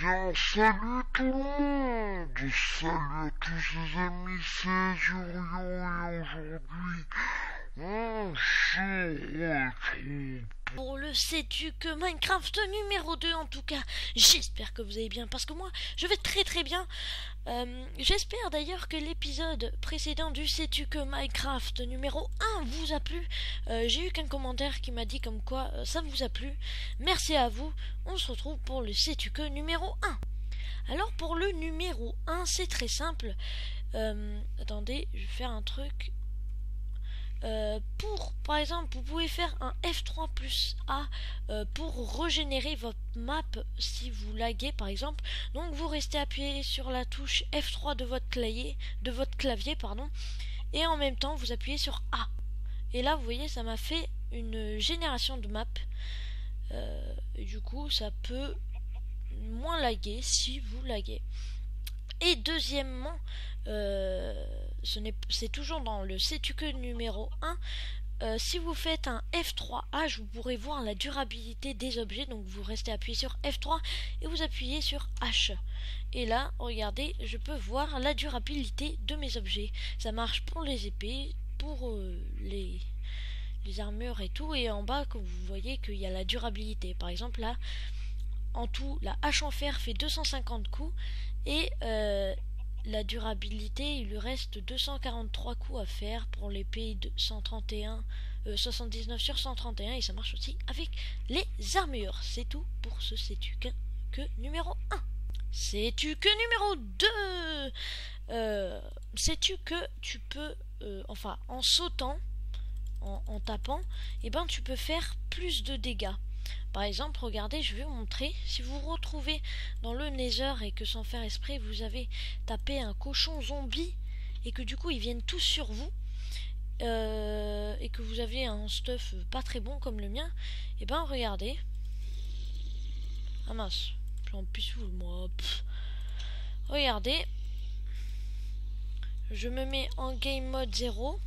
bien, salut tout le monde. Salut à tous les amis, c'est Jurion et aujourd'hui, on se retrouve. Pour le sais-tu que Minecraft numéro 2 en tout cas. J'espère que vous allez bien parce que moi je vais très bien. J'espère d'ailleurs que l'épisode précédent du sais-tu que Minecraft numéro 1 vous a plu. J'ai eu qu'un commentaire qui m'a dit comme quoi ça vous a plu. Merci à vous. On se retrouve pour le sais-tu que numéro 1. Alors pour le numéro 1 c'est très simple. Attendez, je vais faire un truc. Par exemple, vous pouvez faire un F3 plus A pour régénérer votre map si vous laguez par exemple. Donc vous restez appuyé sur la touche F3 de votre clavier, et en même temps vous appuyez sur A. Et là vous voyez ça m'a fait une génération de map. Et du coup ça peut moins laguer si vous laguez. Et deuxièmement, c'est toujours dans le sais-tu que numéro 1. Si vous faites un F3H, vous pourrez voir la durabilité des objets. Donc vous restez appuyé sur F3 et vous appuyez sur H. Et là, regardez, je peux voir la durabilité de mes objets. Ça marche pour les épées, pour les armures et tout. Et en bas, comme vous voyez qu'il y a la durabilité. Par exemple, là, en tout, la hache en fer fait 250 coups. Et la durabilité, il lui reste 243 coups à faire pour l'épée de 79 sur 131 et ça marche aussi avec les armures. C'est tout pour ce sais-tu que numéro 1. Sais-tu que numéro 2. Sais-tu que tu peux, en sautant, en tapant, tu peux faire plus de dégâts. Par exemple, regardez, je vais vous montrer. Si vous vous retrouvez dans le Nether et que sans faire esprit, vous avez tapé un cochon zombie et que du coup ils viennent tous sur vous et que vous avez un stuff pas très bon comme le mien, et regardez. Ah mince, j'en plus sous moi. Regardez, je me mets en game mode 0,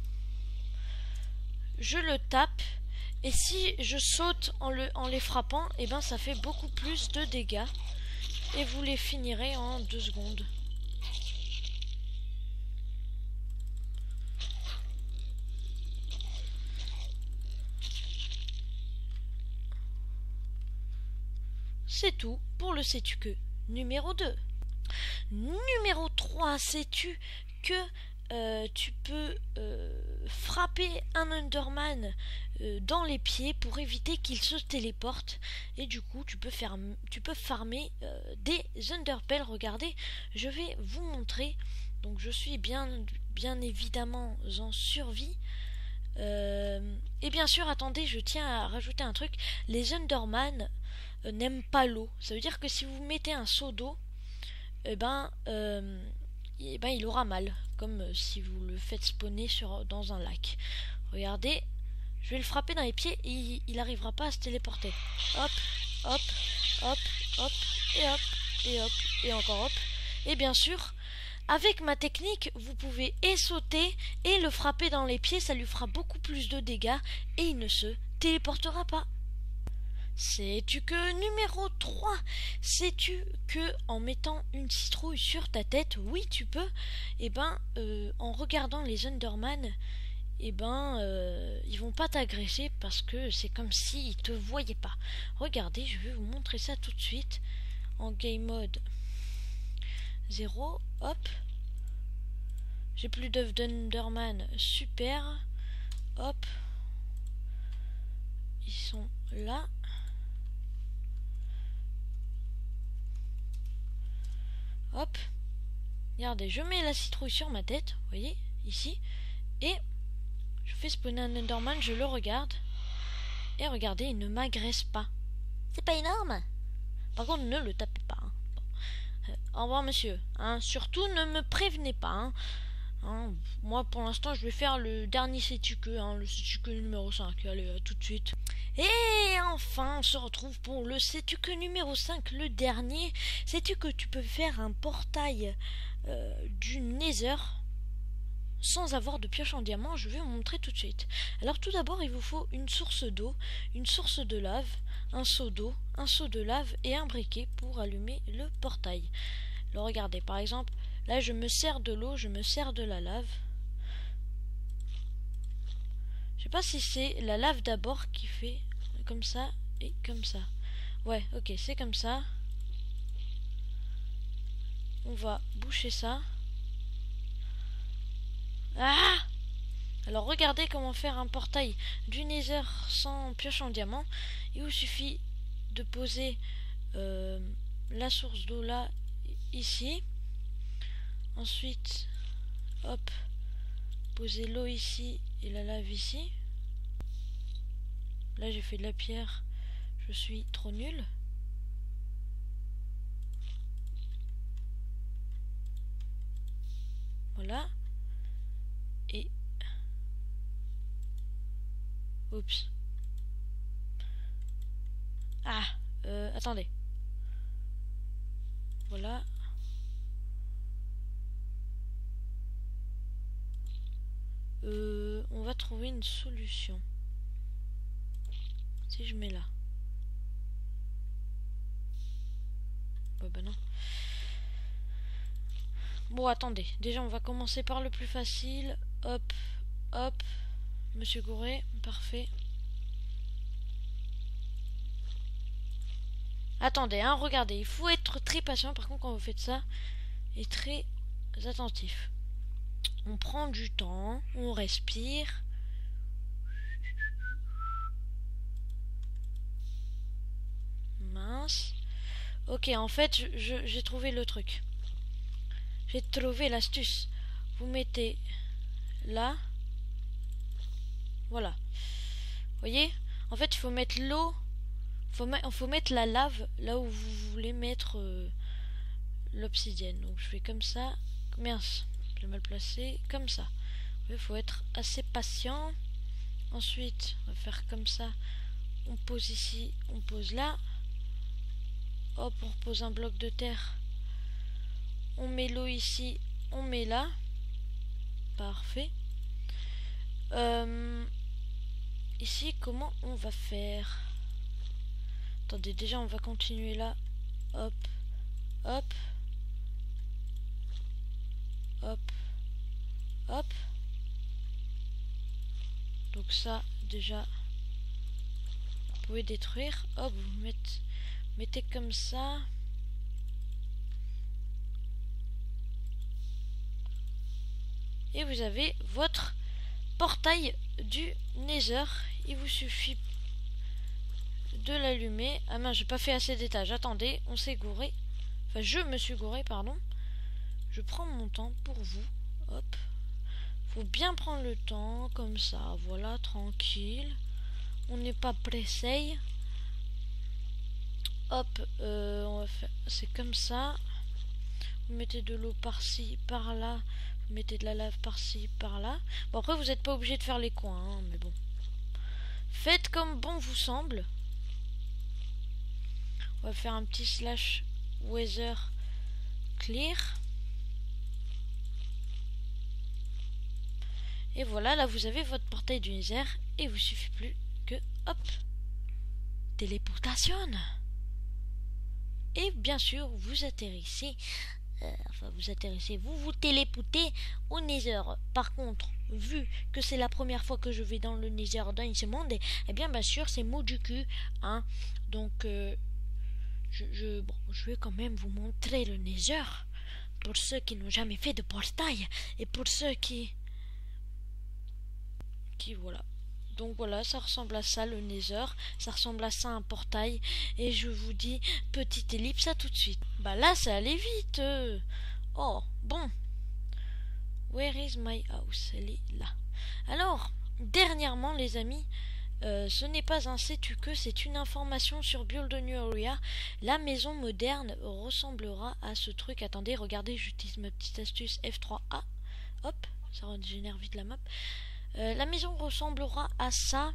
je le tape. Et si je saute en les frappant, ça fait beaucoup plus de dégâts. Et vous les finirez en 2 secondes. C'est tout pour le sais-tu que numéro 2. Numéro 3, sais-tu que tu peux frapper un Enderman dans les pieds pour éviter qu'il se téléporte, et du coup tu peux farmer des Enderpearls. Regardez, je vais vous montrer. Donc je suis bien évidemment en survie. Et bien sûr, attendez, je tiens à rajouter un truc. Les Enderman n'aiment pas l'eau. Ça veut dire que si vous mettez un seau d'eau, il aura mal, comme si vous le faites spawner dans un lac. Regardez, je vais le frapper dans les pieds et il n'arrivera pas à se téléporter. Hop, hop, hop, hop, et hop, et hop, et encore hop. Et bien sûr, avec ma technique, vous pouvez sauter et le frapper dans les pieds, ça lui fera beaucoup plus de dégâts et il ne se téléportera pas. Sais-tu que numéro 3, sais-tu que en mettant une citrouille sur ta tête, oui tu peux, en regardant les Enderman, ils vont pas t'agresser parce que c'est comme s'ils te voyaient pas. Regardez, je vais vous montrer ça tout de suite en game mode 0, hop. J'ai plus d'œufs d'Enderman, super, hop. Ils sont là. Hop, regardez, je mets la citrouille sur ma tête, vous voyez, ici, et je fais spawner un Enderman, je le regarde, et regardez, il ne m'agresse pas. C'est pas énorme. Par contre, ne le tapez pas. Bon. Au revoir, monsieur. Surtout, ne me prévenez pas. Moi, pour l'instant, je vais faire le dernier sais-tu que, le sais-tu que numéro 5. Allez, à tout de suite. Et enfin, on se retrouve pour le sais-tu que numéro 5, le dernier. Sais-tu que tu peux faire un portail du Nether sans avoir de pioche en diamant, je vais vous montrer tout de suite. Alors tout d'abord, il vous faut une source d'eau, une source de lave, un seau d'eau, un seau de lave et un briquet pour allumer le portail. Alors regardez, par exemple, là je me sers de l'eau, je me sers de la lave. Je sais pas si c'est la lave d'abord qui fait comme ça et comme ça. Ouais, ok, c'est comme ça. On va boucher ça. Ah! Alors regardez comment faire un portail du Nether sans pioche en diamant. Il vous suffit de poser la source d'eau là, ici. Ensuite, hop, poser l'eau ici et la lave ici. Là j'ai fait de la pierre, je suis trop nul. Voilà. Et... oups. Ah, attendez. Voilà. On va trouver une solution. Si je mets là. Bah non. Bon, attendez. Déjà, on va commencer par le plus facile. Hop, hop. Monsieur Gouré, parfait. Attendez, hein, regardez. Il faut être très patient, par contre, quand vous faites ça. Et très attentif. On prend du temps, on respire. Mince. Ok, en fait, j'ai trouvé le truc. J'ai trouvé l'astuce. Vous mettez là. Voilà. Vous voyez? En fait, il faut mettre l'eau. Il faut mettre la lave là où vous voulez mettre l'obsidienne. Donc je fais comme ça. Mince, je l'ai mal placé. Comme ça. Il faut être assez patient. Ensuite, on va faire comme ça. On pose ici, on pose là. Hop, on repose un bloc de terre. On met l'eau ici, on met là. Parfait. Ici, comment on va faire? Attendez, déjà on va continuer là. Hop, hop, hop, hop. Donc ça, déjà, vous pouvez détruire. Hop, vous mettez comme ça. Et vous avez votre portail du Nether. Il vous suffit de l'allumer. Ah mince, j'ai pas fait assez d'étages. Attendez, on s'est gouré. Enfin, je me suis gouré, pardon. Je prends mon temps pour vous. Hop. Faut bien prendre le temps, comme ça. Voilà, tranquille. On n'est pas pressé. Hop, on va faire. C'est comme ça. Vous mettez de l'eau par-ci, par-là. Vous mettez de la lave par-ci, par-là. Bon, après, vous n'êtes pas obligé de faire les coins, hein, mais bon. Faites comme bon vous semble. On va faire un petit slash weather clear. Et voilà, là vous avez votre portail du Nether. Et il vous suffit plus que, hop, téléportation. Et bien sûr, vous atterrissez. Vous téléportez au Nether. Par contre, vu que c'est la première fois que je vais dans le Nether dans ce monde, eh bien sûr c'est mot du cul, hein. Donc je vais quand même vous montrer le Nether pour ceux qui n'ont jamais fait de portail et pour ceux qui voilà. Donc voilà, ça ressemble à ça le Nether, ça ressemble à ça un portail, et je vous dis petite ellipse, à tout de suite. Bah là ça allait vite. Oh bon. Where is my house? Elle est là. Alors dernièrement les amis, ce n'est pas un sais-tu que, c'est une information sur Build a New Area. La maison moderne ressemblera à ce truc. Attendez, regardez, j'utilise ma petite astuce F3A. Hop, ça régénère vite la map. La maison ressemblera à ça.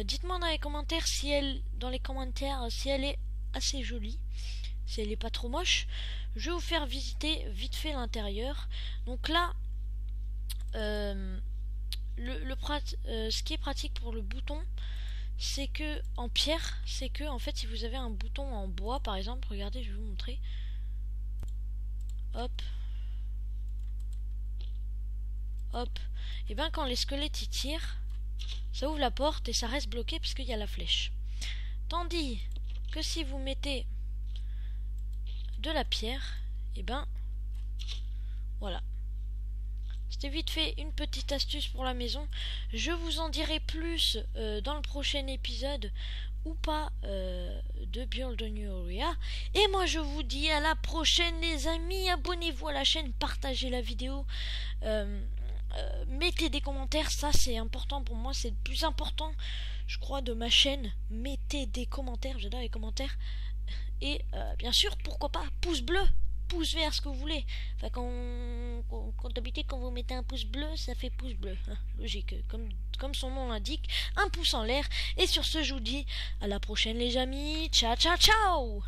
Dites-moi dans les commentaires si elle est assez jolie, si elle est pas trop moche. Je vais vous faire visiter vite fait l'intérieur. Donc là, ce qui est pratique pour le bouton, c'est que en pierre, c'est que en fait si vous avez un bouton en bois par exemple, regardez, je vais vous montrer. Hop. Hop. Et bien quand les squelettes y tirent, ça ouvre la porte et ça reste bloqué parce qu'il y a la flèche. Tandis que si vous mettez de la pierre, et ben voilà. C'était vite fait une petite astuce pour la maison. Je vous en dirai plus dans le prochain épisode ou pas de Build a New Area. Et moi je vous dis à la prochaine les amis. Abonnez-vous à la chaîne, partagez la vidéo. Mettez des commentaires, ça c'est important pour moi, c'est le plus important je crois de ma chaîne. Mettez des commentaires, j'adore les commentaires. Et bien sûr, pourquoi pas, pouce bleu, pouce vert, ce que vous voulez. Enfin, quand d'habitude, quand vous mettez un pouce bleu, ça fait pouce bleu. Hein, logique, comme son nom l'indique, un pouce en l'air. Et sur ce, je vous dis à la prochaine les amis. Ciao, ciao, ciao!